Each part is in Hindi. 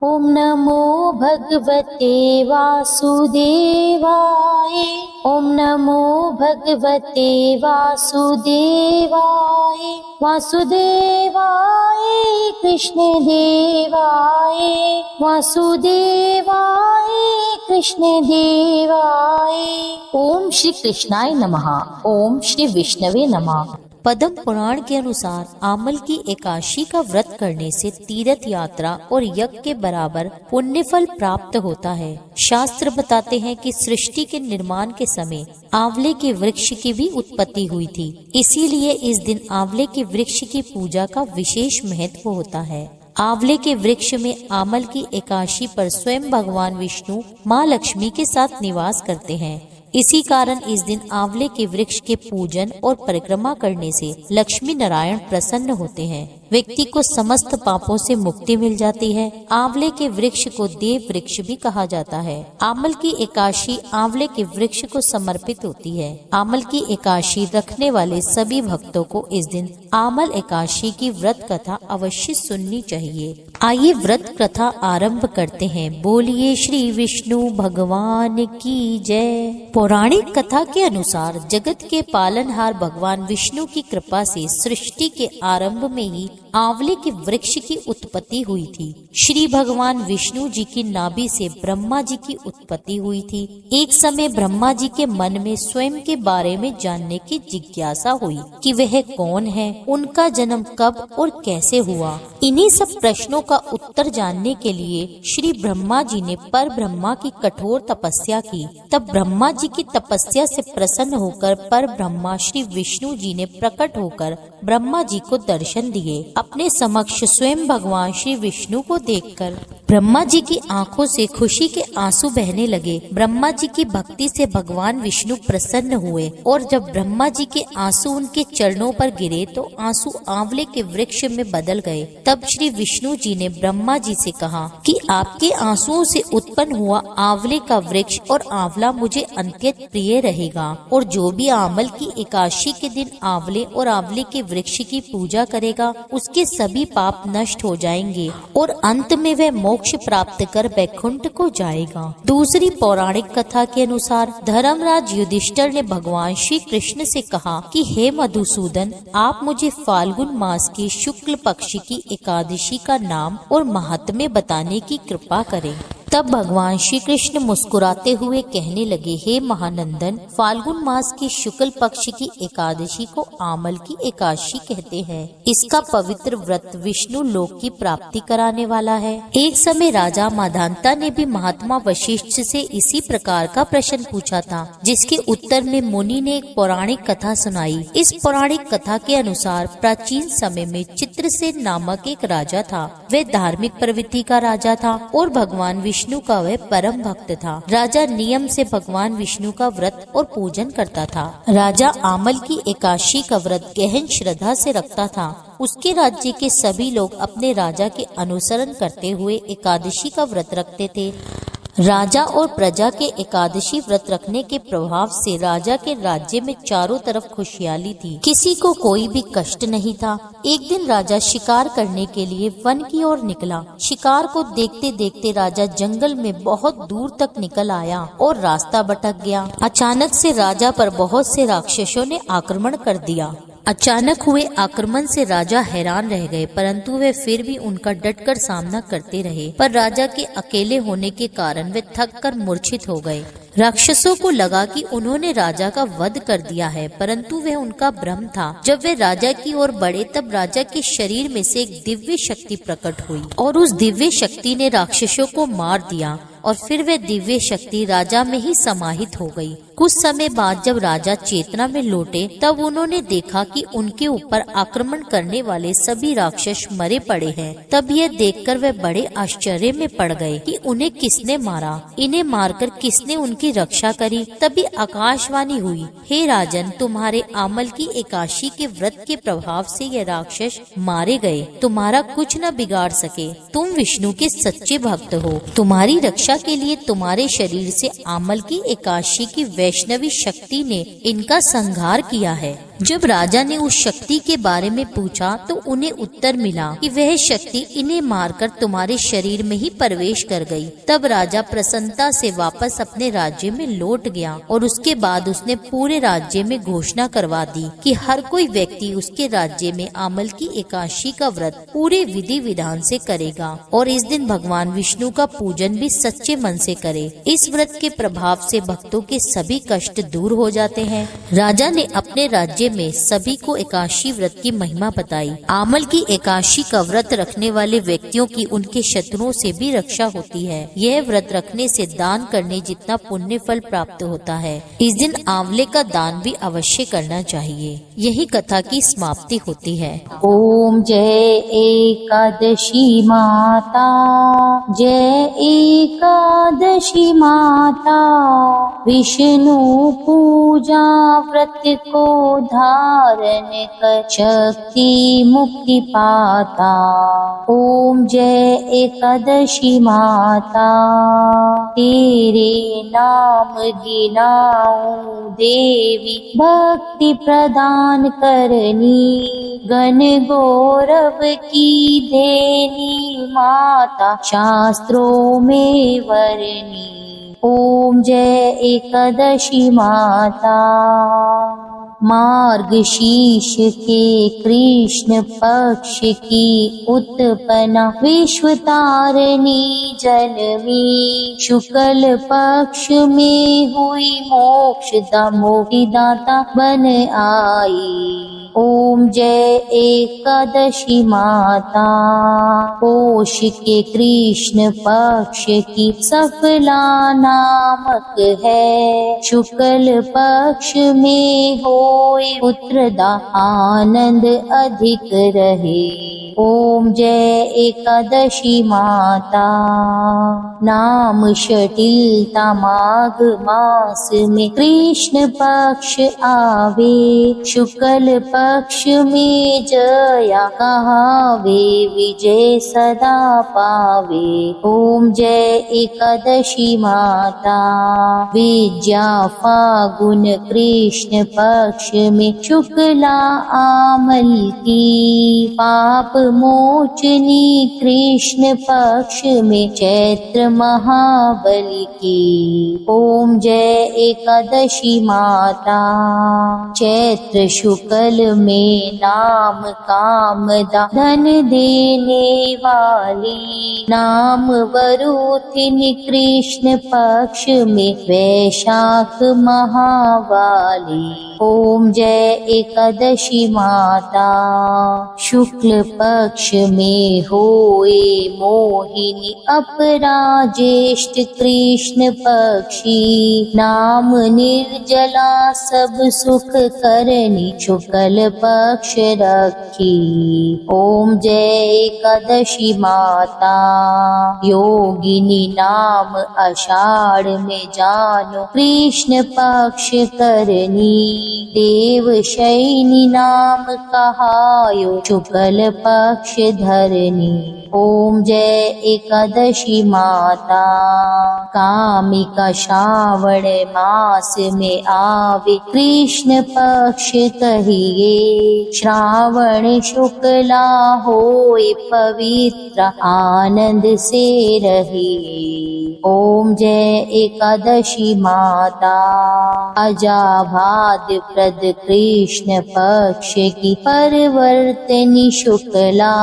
ॐ नमो भगवते वासुदेवाय। ॐ नमो भगवते वासुदेवाय। वासुदेवाय कृष्ण देवाय। वासुदेवाय कृष्ण देवाय। ओम श्री कृष्णाय नमः। ओम श्री विष्णवे नमः। पद्म पुराण के अनुसार आमल की एकादशी का व्रत करने से तीर्थ यात्रा और यज्ञ के बराबर पुण्य फल प्राप्त होता है। शास्त्र बताते हैं कि सृष्टि के निर्माण के समय आंवले के वृक्ष की भी उत्पत्ति हुई थी, इसीलिए इस दिन आंवले के वृक्ष की पूजा का विशेष महत्व होता है। आंवले के वृक्ष में आमल की एकादशी पर स्वयं भगवान विष्णु माँ लक्ष्मी के साथ निवास करते हैं। इसी कारण इस दिन आंवले के वृक्ष के पूजन और परिक्रमा करने से लक्ष्मी नारायण प्रसन्न होते हैं। व्यक्ति को समस्त पापों से मुक्ति मिल जाती है। आंवले के वृक्ष को देव वृक्ष भी कहा जाता है। आमल की एकादशी आंवले के वृक्ष को समर्पित होती है। आमल की एकादशी रखने वाले सभी भक्तों को इस दिन आमल एकादशी की व्रत कथा अवश्य सुननी चाहिए। आइए व्रत कथा आरंभ करते हैं। बोलिए श्री विष्णु भगवान की जय। पौराणिक कथा के अनुसार जगत के पालनहार भगवान विष्णु की कृपा से सृष्टि के आरंभ में ही आंवले के वृक्ष की उत्पत्ति हुई थी। श्री भगवान विष्णु जी की नाभि से ब्रह्मा जी की उत्पत्ति हुई थी। एक समय ब्रह्मा जी के मन में स्वयं के बारे में जानने की जिज्ञासा हुई कि वह कौन है, उनका जन्म कब और कैसे हुआ। इन्हीं सब प्रश्नों का उत्तर जानने के लिए श्री ब्रह्मा जी ने पर ब्रह्मा की कठोर तपस्या की। तब ब्रह्मा जी की तपस्या से प्रसन्न होकर पर ब्रह्मा श्री विष्णु जी ने प्रकट होकर ब्रह्मा जी को दर्शन दिए। अपने समक्ष स्वयं भगवान श्री विष्णु को देखकर ब्रह्मा जी की आंखों से खुशी के आंसू बहने लगे। ब्रह्मा जी की भक्ति से भगवान विष्णु प्रसन्न हुए और जब ब्रह्मा जी के आंसू उनके चरणों पर गिरे तो आंसू आंवले के वृक्ष में बदल गए। तब श्री विष्णु जी ने ब्रह्मा जी से कहा कि आपके आंसुओं से उत्पन्न हुआ आंवले का वृक्ष और आंवला मुझे अत्यंत प्रिय रहेगा, और जो भी आमल की एकादशी के दिन आंवले और आंवले के वृक्ष की पूजा करेगा उसके सभी पाप नष्ट हो जाएंगे और अंत में वह मोक्ष प्राप्त कर वैकुंठ को जाएगा। दूसरी पौराणिक कथा के अनुसार धर्मराज युधिष्ठिर ने भगवान श्री कृष्ण से कहा कि हे मधुसूदन, आप मुझे फाल्गुन मास की शुक्ल पक्ष की एकादशी का नाम और महात्म्य बताने की कृपा करें। तब भगवान श्री कृष्ण मुस्कुराते हुए कहने लगे, हे महानंदन, फाल्गुन मास की शुक्ल पक्ष की एकादशी को आमल की एकादशी कहते हैं। इसका पवित्र व्रत विष्णु लोक की प्राप्ति कराने वाला है। एक समय राजा माधांता ने भी महात्मा वशिष्ठ से इसी प्रकार का प्रश्न पूछा था, जिसके उत्तर में मुनि ने एक पौराणिक कथा सुनाई। इस पौराणिक कथा के अनुसार प्राचीन समय में चित्रसेन नामक एक राजा था। वह धार्मिक प्रवृत्ति का राजा था और भगवान विष्णु का वह परम भक्त था। राजा नियम से भगवान विष्णु का व्रत और पूजन करता था। राजा आमल की एकादशी का व्रत गहन श्रद्धा से रखता था। उसके राज्य के सभी लोग अपने राजा के अनुसरण करते हुए एकादशी का व्रत रखते थे। राजा और प्रजा के एकादशी व्रत रखने के प्रभाव से राजा के राज्य में चारों तरफ खुशहाली थी। किसी को कोई भी कष्ट नहीं था। एक दिन राजा शिकार करने के लिए वन की ओर निकला। शिकार को देखते देखते राजा जंगल में बहुत दूर तक निकल आया और रास्ता भटक गया। अचानक से राजा पर बहुत से राक्षसों ने आक्रमण कर दिया। अचानक हुए आक्रमण से राजा हैरान रह गए, परंतु वे फिर भी उनका डटकर सामना करते रहे। पर राजा के अकेले होने के कारण वे थक कर मूर्छित हो गए। राक्षसों को लगा कि उन्होंने राजा का वध कर दिया है, परंतु वह उनका भ्रम था। जब वे राजा की ओर बढ़े तब राजा के शरीर में से एक दिव्य शक्ति प्रकट हुई और उस दिव्य शक्ति ने राक्षसों को मार दिया और फिर वह दिव्य शक्ति राजा में ही समाहित हो गई। कुछ समय बाद जब राजा चेतना में लौटे तब उन्होंने देखा कि उनके ऊपर आक्रमण करने वाले सभी राक्षस मरे पड़े हैं। तब यह देखकर वे बड़े आश्चर्य में पड़ गए कि उन्हें किसने मारा, इन्हें मारकर किसने उनकी रक्षा करी। तभी आकाशवाणी हुई, हे राजन, तुम्हारे आमल की एकादशी के व्रत के प्रभाव से ये राक्षस मारे गए। तुम्हारा कुछ न बिगाड़ सके। तुम विष्णु के सच्चे भक्त हो। तुम्हारी रक्षा के लिए तुम्हारे शरीर से आमल की एकादशी की वैष्णवी शक्ति ने इनका संहार किया है। जब राजा ने उस शक्ति के बारे में पूछा तो उन्हें उत्तर मिला कि वह शक्ति इन्हें मारकर तुम्हारे शरीर में ही प्रवेश कर गई। तब राजा प्रसन्नता से वापस अपने राज्य में लौट गया और उसके बाद उसने पूरे राज्य में घोषणा करवा दी कि हर कोई व्यक्ति उसके राज्य में आमल की एकादशी का व्रत पूरे विधि विधान से करेगा और इस दिन भगवान विष्णु का पूजन भी सच्चे मन से करे। इस व्रत के प्रभाव से भक्तों के सभी कष्ट दूर हो जाते हैं। राजा ने अपने राज्य में सभी को एकादशी व्रत की महिमा बताई। आमल की एकादशी का व्रत रखने वाले व्यक्तियों की उनके शत्रुओं से भी रक्षा होती है। यह व्रत रखने से दान करने जितना पुण्य फल प्राप्त होता है। इस दिन आंवले का दान भी अवश्य करना चाहिए। यही कथा की समाप्ति होती है। ओम जय एकादशी माता, जय एकादशी माता, विष्णु पूजा व्रत को धारण कर शक्ति मुक्ति पाता। ओम जय एकादशी माता, तेरे नाम गिनाऊं देवी, भक्ति प्रदान करनी, गण गौरव की देनी माता, शास्त्रों में वरनी। ओम जय एकादशी माता, मार्गशीर्ष के कृष्ण पक्ष की उत्पन्ना, विश्व तारिणी जन्मी, शुक्ल पक्ष में हुई मोक्षदा, मोक्षदाता बन आई। ओम जय एकादशी माता, पोष के कृष्ण पक्ष की सफला नामक है, शुक्ल पक्ष में होए पुत्रदा, आनंद अधिक रहे। ओम जय एकादशी माता, नाम शटिलता माघ मास में कृष्ण पक्ष आवे, शुक्ल पक्ष में जया कहावे, विजय सदा पावे। ओम जय एकादशी माता, विद्या फागुन कृष्ण पक्ष में शुक्ला आमल की, पाप मोचनी कृष्ण पक्ष में चैत्र महाबली की। ओम जय एकादशी माता, चैत्र शुक्ल में नाम कामदा, धन देने वाली, नाम वरुथिनी कृष्ण पक्ष में वैशाख महावाली। ओम जय एकादशी माता, शुक्ल पक्ष में होए मोहिनी, अपरा ज्येष्ठ कृष्ण पक्षी, नाम निर्जला सब सुख करनी, शुक्ल पक्ष रखी। ओम जय एकादशी माता, योगिनी नाम आषाढ़ में जानो, कृष्ण पक्ष करनी, देवशयनी नाम कहायो, शुक्ल पक्ष धरनी। ओम जय एकादशी माता, कामिका श्रावण मास में आवे, कृष्ण पक्ष कहिए, श्रावण शुक्ला होए पवित्र, आनंद से रहिए। ओम जय एकादशी माता, अजाभाद प्रद कृष्ण पक्ष की परवर्तनी शुक्ला,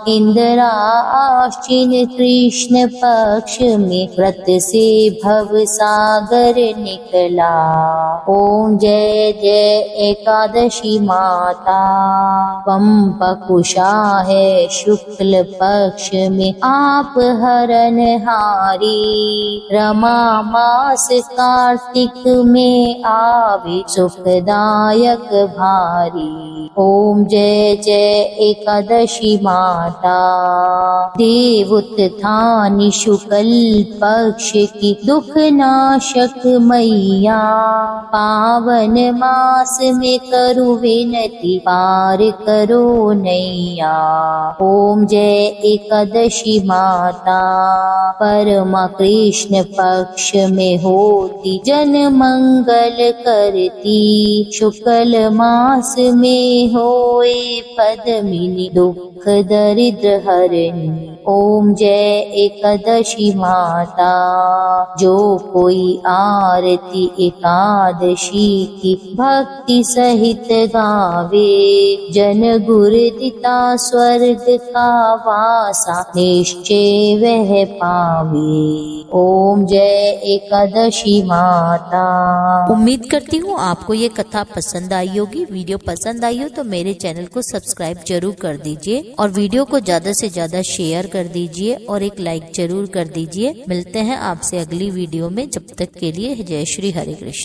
इंदिरा आश्विन कृष्ण पक्ष में व्रत से भव सागर निकला। ओम जय जय एकादशी माता, पंपकुशा है शुक्ल पक्ष में आप हरन हारी, रमा मास कार्तिक में आवे, सुखदायक भारी। ओम जय जय एकादशी माता, देवोत्थानी शुक्ल पक्ष की दुख नाशक मैया, पावन मास में करु विन विनती पार करो नैया। ओम जय एकादशी माता, परमा कृष्ण पक्ष में होती, जन मंगल करती। शुक्ल मास में होए पद्मिनी, दुख दरिद्र हरणी। ओम जय एकादशी माता, जो कोई आरती एकादशी की भक्ति सहित गावे, जन गुर दिता स्वर्ग का वासा, निश्चय वह पावे। ओम जय एकादशी माता। उम्मीद करती हूँ आपको ये कथा पसंद आई होगी। वीडियो पसंद आई हो तो मेरे चैनल को सब्सक्राइब जरूर कर दीजिए और वीडियो को ज्यादा से ज्यादा शेयर कर दीजिए और एक लाइक जरूर कर दीजिए। मिलते हैं आपसे अगली वीडियो में, जब तक के लिए जय श्री हरे कृष्ण।